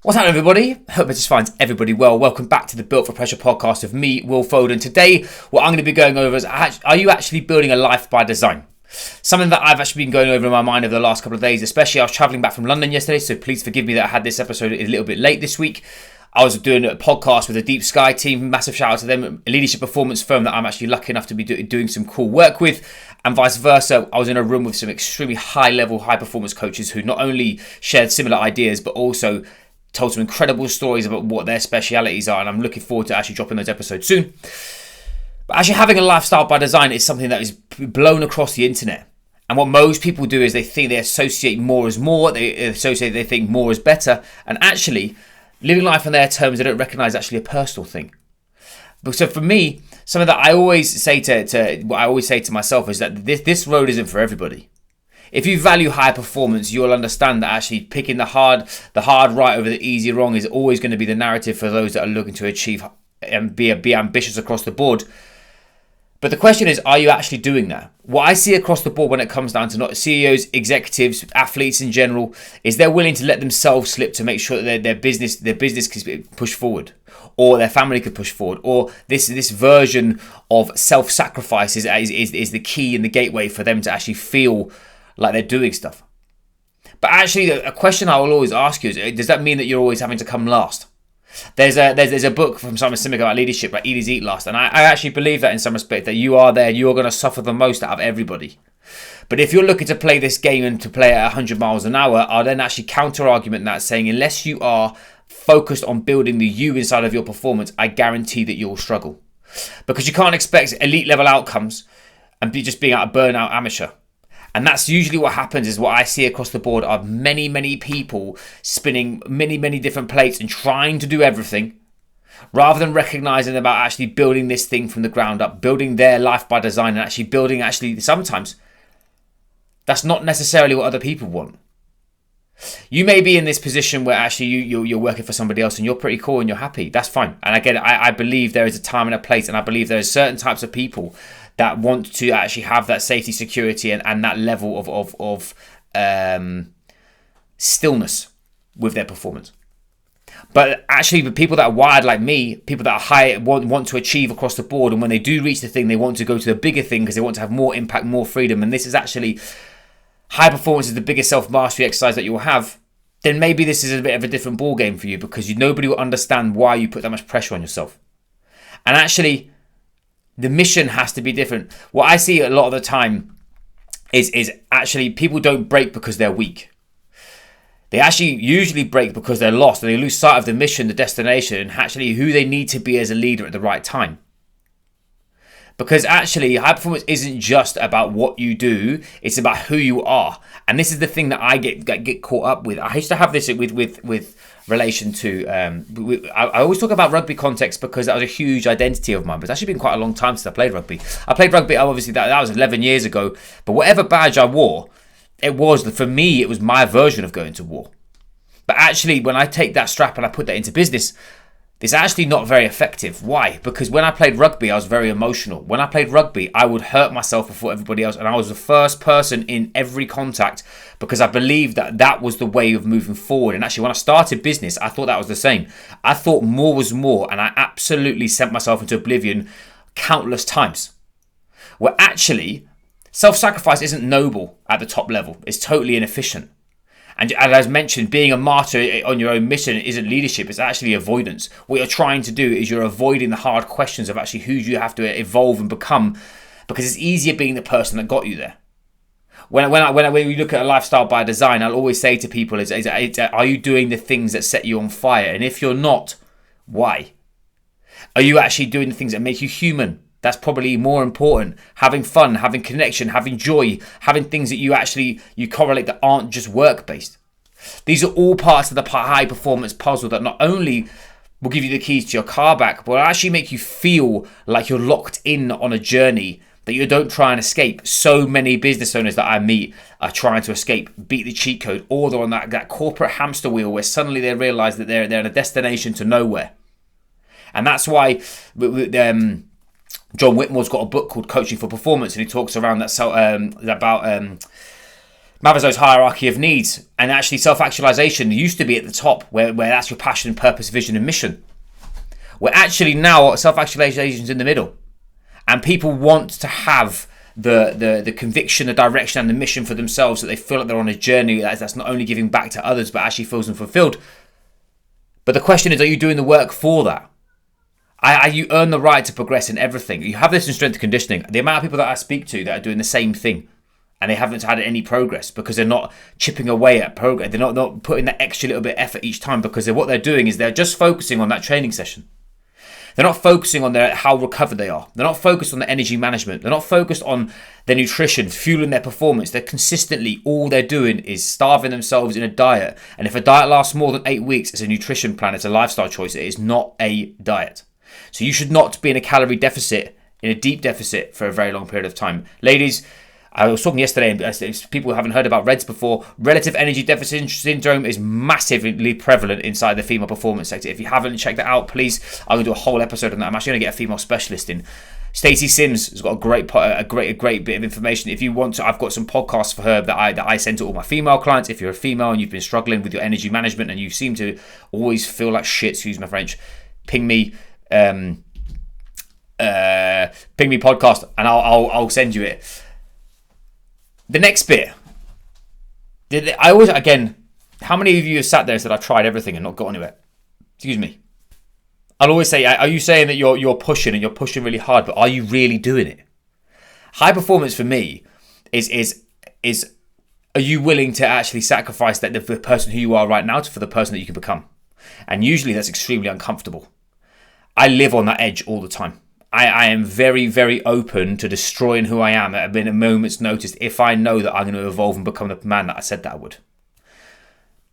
What's up, everybody? Hope it just finds everybody well. Welcome back to the Built for Pressure podcast of me, Will Foden. Today, what I'm going to be going over is, are you actually building a life by design? Something that I've actually been going over in my mind over the last couple of days, especially I was traveling back from London yesterday, so please forgive me that I had this episode a little bit late this week. I was doing a podcast with the Deep Sky team, massive shout out to them, a leadership performance firm that I'm actually lucky enough to be doing some cool work with, and vice versa. I was in a room with some extremely high level, high performance coaches who not only shared similar ideas, but also told some incredible stories about what their specialities are, and I'm looking forward to actually dropping those episodes soon. But actually having a lifestyle by design is something that is blown across the internet. And what most people do is they think they associate more as more, they think more is better, and actually living life on their terms, they don't recognize actually a personal thing. But so for me, something that I always say to myself is that this road isn't for everybody. If you value high performance, you'll understand that actually picking the hard right over the easy wrong is always going to be the narrative for those that are looking to achieve and be ambitious across the board. But the question is, are you actually doing that? What I see across the board when it comes down to not CEOs, executives, athletes in general, is they're willing to let themselves slip to make sure that their business can push forward, or their family could push forward, or this version of self-sacrifice is the key and the gateway for them to actually feel like they're doing stuff. But actually, a question I will always ask you is, does that mean that you're always having to come last? There's a book from Simon Sinek about leadership, like Eat is Eat Last, and I actually believe that in some respect, that you're going to suffer the most out of everybody. But if you're looking to play this game and to play at 100 miles an hour, I'll then actually counter-argument that, saying unless you are focused on building the you inside of your performance, I guarantee that you'll struggle. Because you can't expect elite level outcomes and just being a burnout amateur. And that's usually what happens, is what I see across the board are many people spinning many different plates and trying to do everything, rather than recognizing about actually building this thing from the ground up, building their life by design, and actually sometimes that's not necessarily what other people want. You may be in this position where actually you're working for somebody else and you're pretty cool and you're happy. That's fine. And again, I believe there is a time and a place, and I believe there are certain types of people that want to actually have that safety, security, and that level of stillness with their performance. But actually, the people that are wired like me, people that are high, want to achieve across the board, and when they do reach the thing, they want to go to the bigger thing because they want to have more impact, more freedom. And this is actually, high performance is the biggest self-mastery exercise that you'll have. Then maybe this is a bit of a different ball game for you, because nobody will understand why you put that much pressure on yourself. And actually, the mission has to be different. What I see a lot of the time is actually people don't break because they're weak. They actually usually break because they're lost, and they lose sight of the mission, the destination, and actually who they need to be as a leader at the right time. Because actually, high performance isn't just about what you do, it's about who you are. And this is the thing that I get caught up with. I used to have this with relation to, I always talk about rugby context because that was a huge identity of mine. But it's actually been quite a long time since I played rugby. I played rugby, obviously, that was 11 years ago. But whatever badge I wore, for me, it was my version of going to war. But actually, when I take that strap and I put that into business, it's actually not very effective. Why? Because when I played rugby, I was very emotional. When I played rugby, I would hurt myself before everybody else, and I was the first person in every contact because I believed that was the way of moving forward. And actually, when I started business, I thought that was the same. I thought more was more, and I absolutely sent myself into oblivion countless times. Where actually, self-sacrifice isn't noble at the top level. It's totally inefficient. And as mentioned, being a martyr on your own mission isn't leadership, it's actually avoidance. What you're trying to do is you're avoiding the hard questions of actually who you have to evolve and become, because it's easier being the person that got you there. When we look at a lifestyle by design, I'll always say to people, are you doing the things that set you on fire? And if you're not, why? Are you actually doing the things that make you human? That's probably more important. Having fun, having connection, having joy, having things that you correlate that aren't just work-based. These are all parts of the high performance puzzle that not only will give you the keys to your car back, but will actually make you feel like you're locked in on a journey that you don't try and escape. So many business owners that I meet are trying to escape, beat the cheat code, or they're on that corporate hamster wheel where suddenly they realize that they're in a destination to nowhere. And that's why John Whitmore's got a book called Coaching for Performance, and he talks around that about Maslow's hierarchy of needs, and actually self-actualization used to be at the top, where that's your passion, purpose, vision, and mission. Where actually now self-actualization is in the middle, and people want to have the conviction, the direction, and the mission for themselves, that they feel like they're on a journey that's not only giving back to others, but actually feels them fulfilled. But the question is, are you doing the work for that? You earn the right to progress in everything. You have this in strength and conditioning. The amount of people that I speak to that are doing the same thing, and they haven't had any progress because they're not chipping away at progress. They're not putting that extra little bit of effort each time, because what they're doing is they're just focusing on that training session. They're not focusing on how recovered they are. They're not focused on the energy management. They're not focused on their nutrition, fueling their performance. They're consistently, all they're doing is starving themselves in a diet. And if a diet lasts more than 8 weeks, it's a nutrition plan, it's a lifestyle choice. It is not a diet. So you should not be in a calorie deficit, in a deep deficit for a very long period of time. Ladies, I was talking yesterday, and people who haven't heard about REDS before, relative energy deficit syndrome is massively prevalent inside the female performance sector. If you haven't checked that out, please, I'm going to do a whole episode on that. I'm actually going to get a female specialist in. Stacey Sims has got a great bit of information. If you want to, I've got some podcasts for her that I send to all my female clients. If you're a female and you've been struggling with your energy management and you seem to always feel like shit, excuse my French, ping me podcast and I'll send you it. The next bit, I always, again, how many of you have sat there and said, I've tried everything and not got anywhere? Excuse me. I'll always say, are you saying that you're pushing and you're pushing really hard, but are you really doing it? High performance for me is are you willing to actually sacrifice that the person who you are right now for the person that you can become? And usually that's extremely uncomfortable. I live on that edge all the time. I am very, very open to destroying who I am at a moment's notice if I know that I'm going to evolve and become the man that I said that I would.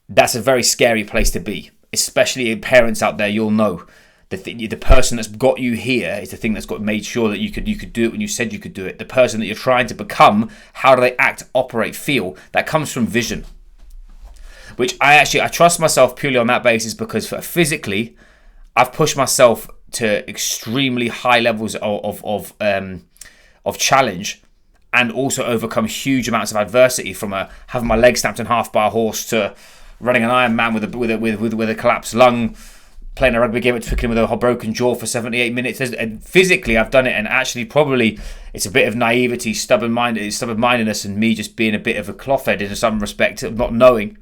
That's a very scary place to be, especially parents out there. You'll know the person that's got you here is the thing that's got made sure that you could do it when you said you could do it. The person that you're trying to become, how do they act, operate, feel? That comes from vision, which I trust myself purely on that basis, because physically I've pushed myself to extremely high levels of challenge, and also overcome huge amounts of adversity, from having my leg snapped in half by a horse to running an Ironman with a collapsed lung, playing a rugby game at Twickenham with a broken jaw for 78 minutes. And physically I've done it, and actually probably it's a bit of naivety, stubborn-mindedness, and me just being a bit of a clothhead in some respect of not knowing.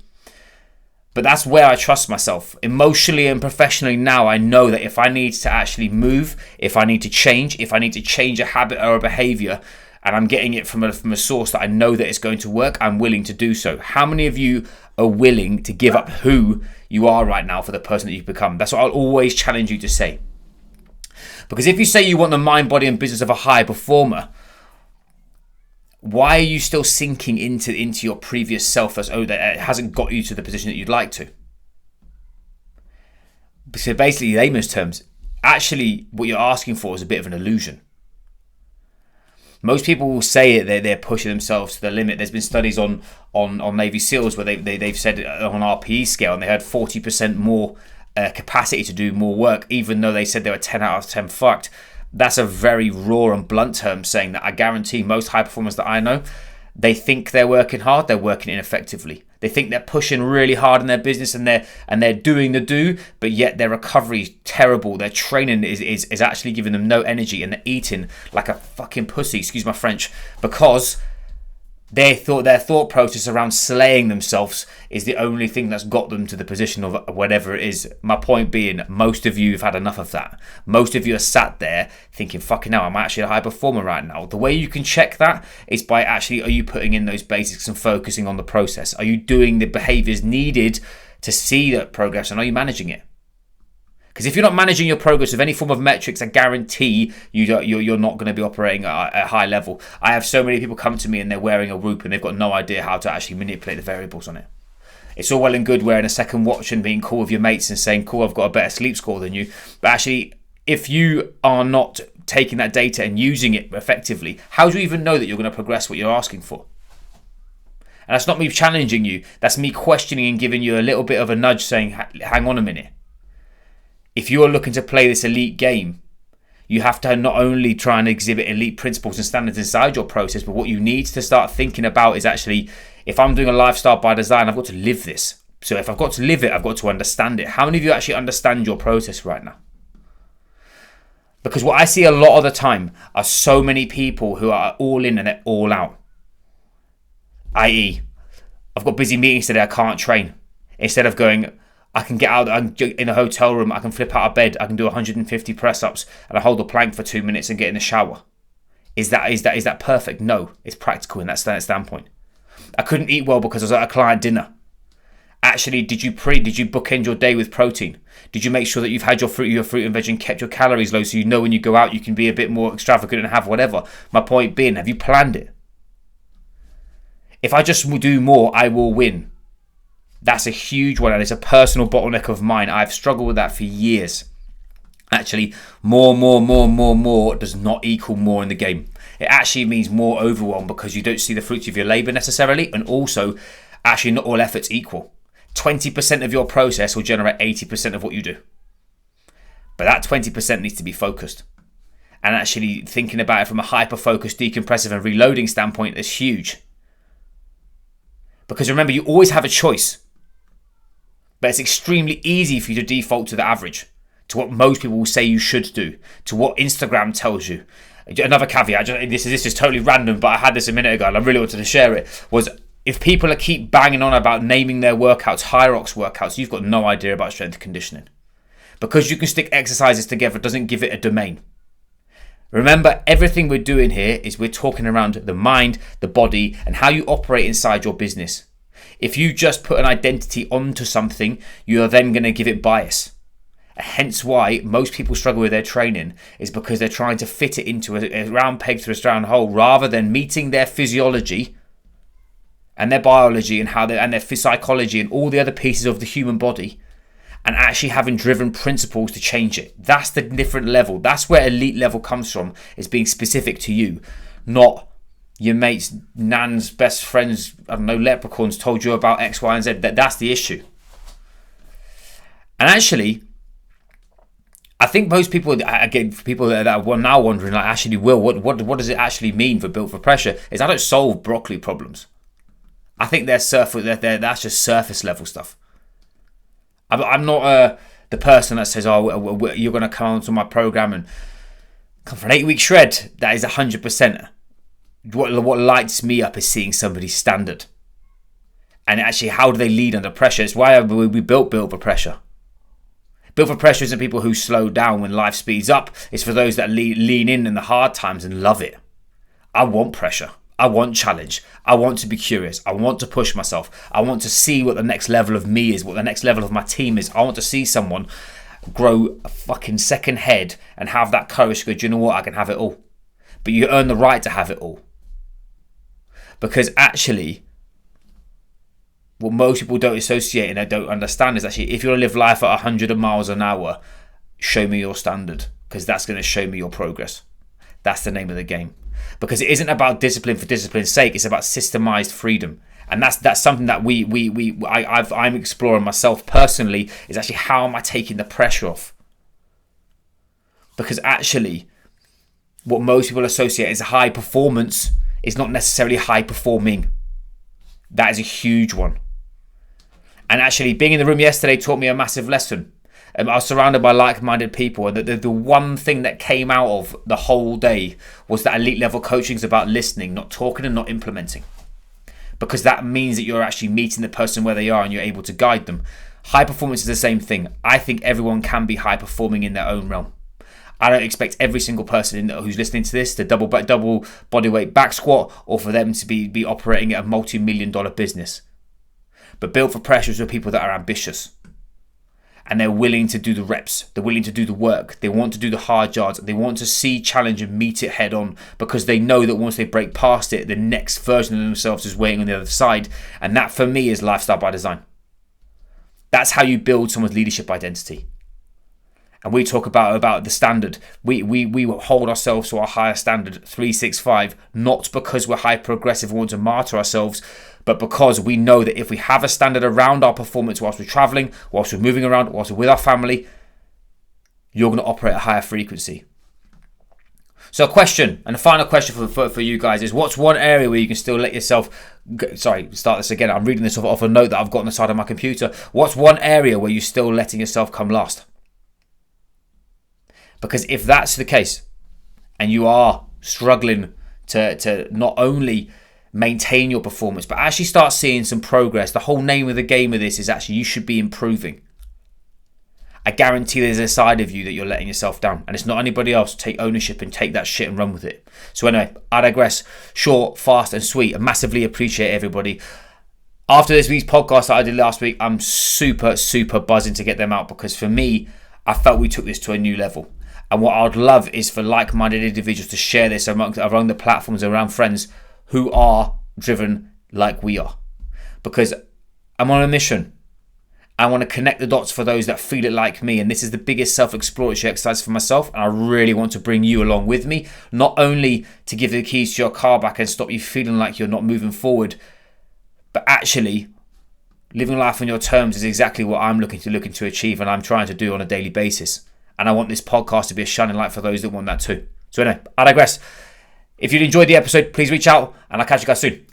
But that's where I trust myself. Emotionally and professionally now, I know that if I need to actually move, if I need to change a habit or a behavior, and I'm getting it from a source that I know that it's going to work, I'm willing to do so. How many of you are willing to give up who you are right now for the person that you've become? That's what I'll always challenge you to say. Because if you say you want the mind, body, and business of a high performer, why are you still sinking into your previous self that it hasn't got you to the position that you'd like to? So basically, in layman's terms, actually what you're asking for is a bit of an illusion. Most people will say they're pushing themselves to the limit. There's been studies on Navy SEALs where they've said on RPE scale, and they had 40% more capacity to do more work, even though they said they were 10 out of 10 fucked. That's a very raw and blunt term, saying that I guarantee most high performers that I know, they think they're working hard, they're working ineffectively. They think they're pushing really hard in their business and they're doing the do, but yet their recovery is terrible. Their training is actually giving them no energy, and they're eating like a fucking pussy, excuse my French, because their thought process around slaying themselves is the only thing that's got them to the position of whatever it is. My point being, most of you have had enough of that. Most of you are sat there thinking, fucking hell, I'm actually a high performer right now. The way you can check that is by actually, are you putting in those basics and focusing on the process? Are you doing the behaviors needed to see that progress, and are you managing it? Because if you're not managing your progress with any form of metrics, I guarantee you're not going to be operating at a high level. I have so many people come to me and they're wearing a Whoop and they've got no idea how to actually manipulate the variables on it. It's all well and good wearing a second watch and being cool with your mates and saying, cool, I've got a better sleep score than you. But actually, if you are not taking that data and using it effectively, how do you even know that you're going to progress what you're asking for? And that's not me challenging you. That's me questioning and giving you a little bit of a nudge saying, hang on a minute. If you are looking to play this elite game, You have to not only try and exhibit elite principles and standards inside your process, but what you need to start thinking about is actually, if I'm doing a lifestyle by design, I've got to live this. So if I've got to live it, I've got to understand it. How many of you actually understand your process right now? Because what I see a lot of the time are so many people who are all in and they're all out. I.e., I've got busy meetings today, I can't train. Instead of going, I can get out in a hotel room, I can flip out of bed, I can do 150 press-ups and I hold a plank for 2 minutes and get in the shower. Is that perfect? No, it's practical in that standpoint. I couldn't eat well because I was at a client dinner. Actually, did you bookend your day with protein? Did you make sure that you've had your fruit and veg and kept your calories low so you know when you go out you can be a bit more extravagant and have whatever? My point being, have you planned it? If I just do more, I will win. That's a huge one, and it's a personal bottleneck of mine. I've struggled with that for years. Actually, more does not equal more in the game. It actually means more overwhelm because you don't see the fruits of your labour necessarily, and also, actually not all efforts equal. 20% of your process will generate 80% of what you do. But that 20% needs to be focused. And actually thinking about it from a hyper-focused, decompressive and reloading standpoint is huge. Because remember, you always have a choice. But it's extremely easy for you to default to the average, to what most people will say you should do, to what Instagram tells you. Another caveat, this is totally random, but I had this a minute ago and I really wanted to share it, was if people keep banging on about naming their workouts Hyrox workouts, you've got no idea about strength conditioning. Because you can stick exercises together doesn't give it a domain. Remember, everything we're doing here is we're talking around the mind, the body, and how you operate inside your business. If you just put an identity onto something, you are then going to give it bias. Hence why most people struggle with their training is because they're trying to fit it into a round peg through a round hole rather than meeting their physiology and their biology and their psychology and all the other pieces of the human body and actually having driven principles to change it. That's the different level. That's where elite level comes from, is being specific to you, not your mate's nan's best friend's, leprechauns told you about X, Y, and Z. That's the issue. And actually, I think most people, again, for people that are now wondering, like, actually, Will, what does it actually mean for Built for Pressure? Is I don't solve broccoli problems. I think that's just surface level stuff. I'm not the person that says, oh, you're going to come onto my program and come for an 8-week shred. That is 100%. What lights me up is seeing somebody's standard. And actually, how do they lead under pressure? It's why we built Built for Pressure. Built for Pressure isn't people who slow down when life speeds up. It's for those that lean in the hard times and love it. I want pressure. I want challenge. I want to be curious. I want to push myself. I want to see what the next level of me is, what the next level of my team is. I want to see someone grow a fucking second head and have that courage to go, do you know what? I can have it all. But you earn the right to have it all. Because actually, what most people don't associate and they don't understand is actually, if you want to live life at 100 miles an hour, show me your standard, because that's going to show me your progress. That's the name of the game. Because it isn't about discipline for discipline's sake. It's about systemized freedom. And that's something that I'm exploring myself personally, is actually how am I taking the pressure off? Because actually, what most people associate as high performance is not necessarily high performing. That is a huge one. And actually, being in the room yesterday taught me a massive lesson. I was surrounded by like-minded people, and the one thing that came out of the whole day was that elite level coaching is about listening, not talking and not implementing. Because that means that you're actually meeting the person where they are and you're able to guide them. High performance is the same thing. I think everyone can be high performing in their own realm. I don't expect every single person who's listening to this to double bodyweight back squat or for them to be operating at a multi-million-dollar business. But Built for Pressure is for people that are ambitious. And they're willing to do the reps. They're willing to do the work. They want to do the hard yards. They want to see challenge and meet it head on, because they know that once they break past it, the next version of themselves is waiting on the other side. And that, for me, is lifestyle by design. That's how you build someone's leadership identity. And we talk about the standard. We hold ourselves to our higher standard, 365, not because we're high progressive and want to martyr ourselves, but because we know that if we have a standard around our performance whilst we're traveling, whilst we're moving around, whilst we're with our family, you're going to operate at a higher frequency. So a question, and the final question for you guys is, what's one area where you can still let yourself, start this again. I'm reading this off a note that I've got on the side of my computer. What's one area where you're still letting yourself come last? Because if that's the case, and you are struggling to not only maintain your performance, but actually start seeing some progress, the whole name of the game of this is actually you should be improving. I guarantee there's a side of you that you're letting yourself down, and it's not anybody else. Take ownership and take that shit and run with it. So anyway, I digress. Short, fast and sweet. I massively appreciate everybody. After this week's podcast that I did last week, I'm super buzzing to get them out, because for me, I felt we took this to a new level. And what I'd love is for like-minded individuals to share this around the platforms, around friends who are driven like we are. Because I'm on a mission. I want to connect the dots for those that feel it like me, and this is the biggest self-exploratory exercise for myself, and I really want to bring you along with me, not only to give the keys to your car back and stop you feeling like you're not moving forward, but actually living life on your terms is exactly what I'm looking to achieve, and I'm trying to do on a daily basis. And I want this podcast to be a shining light for those that want that too. So anyway, I digress. If you enjoyed the episode, please reach out, and I'll catch you guys soon.